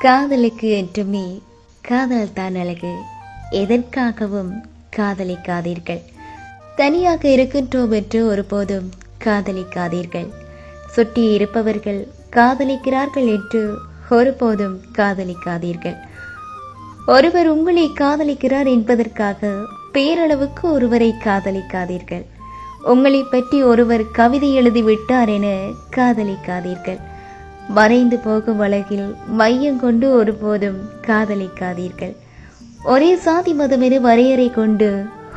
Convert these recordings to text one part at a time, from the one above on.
காதலுக்கு என்றுமே காதல் தான் அழகு. எதற்காகவும் காதலிக்காதீர்கள். தனியாக இருக்கின்றோம் என்று ஒருபோதும் காதலிக்காதீர்கள். சுற்றி இருப்பவர்கள் காதலிக்கிறார்கள் என்று ஒருபோதும் காதலிக்காதீர்கள். ஒருவர் உங்களை காதலிக்கிறார் என்பதற்காக பேரளவுக்கு ஒருவரை காதலிக்காதீர்கள். உங்களை பற்றி ஒருவர் கவிதை எழுதிவிட்டார் என காதலிக்காதீர்கள். மறைந்து போகும் அழகில் மையம் கொண்டு ஒருபோதும் காதலிக்காதீர்கள். ஒரே சாதி மதம் என வரையறை கொண்டு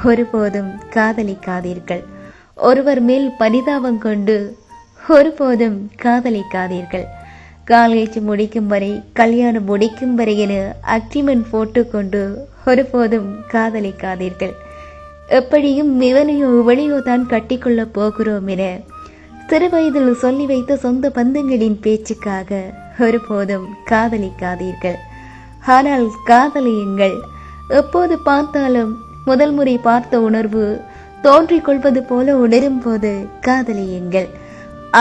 ஒருபோதும் காதலிக்காதீர்கள். ஒருவர் மேல் பரிதாபம் கொண்டு ஒருபோதும் காதலிக்காதீர்கள். காலேஜ் முடிக்கும் வரை, கல்யாணம் முடிக்கும் வரை என அக்ரிமெண்ட் போட்டு கொண்டு ஒருபோதும் காதலிக்காதீர்கள். எப்படியும் இவனையோ இவளையோ தான் கட்டிக்கொள்ள போகிறோம் என சிறு வயதில் சொல்லி வைத்த சொந்த பந்தங்களின் பேச்சுக்காக ஒருபோதும் காதலிக்காதீர்கள். ஆனால் காதலியுங்கள். எப்போது பார்த்தாலும் முதல் முறை பார்த்த உணர்வு தோன்றிக் கொள்வது போல உணரும் போது காதலியுங்கள்.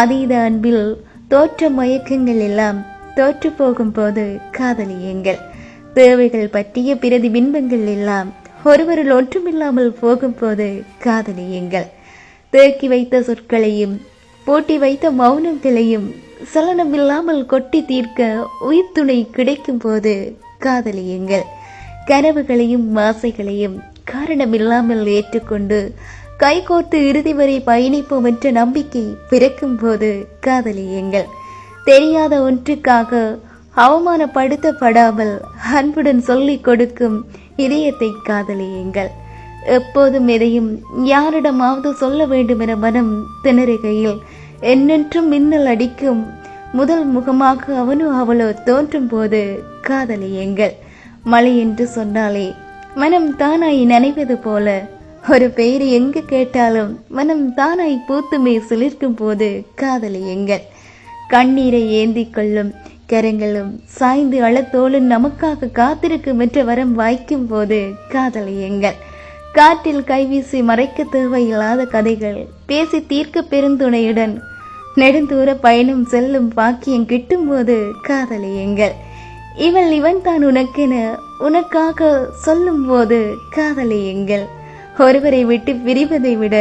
அதீத அன்பில் தோற்ற மயக்கங்கள் எல்லாம் தோற்று போகும் போது காதலியுங்கள். தேவைகள் பற்றிய பிரதிபிம்பங்கள் எல்லாம் ஒருவரில் ஒன்றுமில்லாமல் போகும்போது காதலியுங்கள். தேக்கி வைத்த சொற்களையும் பூட்டி வைத்த மௌனங்களையும் சலனமில்லாமல் கொட்டி தீர்க்க உயிர் துணை கிடைக்கும் போது காதலியுங்கள். கனவுகளையும் ஆசைகளையும் காரணமில்லாமல் ஏற்றுக்கொண்டு கைகோர்த்து இறுதி வரை பயணிப்போம் என்ற நம்பிக்கை பிறக்கும் போது காதலியுங்கள். தெரியாத ஒன்றுக்காக அவமானப்படுத்தப்படாமல் அன்புடன் சொல்லிக் கொடுக்கும் இதயத்தை காதலியுங்கள். எப்போதும் எதையும் யாரிடமாவது சொல்ல வேண்டும் என மனம் திணறுகையில் என்னென்றும் மின்னல் அடிக்கும் முதல் முகமாக அவனோ அவளோ தோன்றும் போது காதலியுங்கள். மழை என்று சொன்னாலே மனம் தானாய் நனைவது போல ஒரு பெயர் எங்கு கேட்டாலும் மனம் தானாய் பூத்துமே சிலிர்க்கும் போது காதலியுங்கள். கண்ணீரை ஏந்தி கொள்ளும் கரங்களும் சாய்ந்து அழத்தோளும் நமக்காக காத்திருக்கும் என்ற வரம் வாய்க்கும் போது காதலியுங்கள். காற்றில் கைவீசி மறைக்க தேவையில்லாத கதைகள் பேசி தீர்க்க பெருந்துணையுடன் நெடுந்தூர பயணம் செல்லும் பாக்கியம் கிட்டும் போது காதலியுங்கள். இவள் இவன் தான் உனக்கென உனக்காக சொல்லும் போது காதலியுங்கள். ஒருவரை விட்டு பிரிவதை விட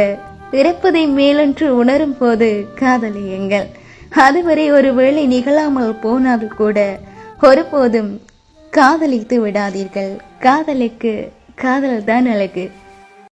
இறப்பதை மேலென்று உணரும் போது காதலியுங்கள். அதுவரை ஒருவேளை நிகழாமல் போனால் கூட ஒருபோதும் காதலித்து விடாதீர்கள். காதலுக்கு காதல் தான் அழகு.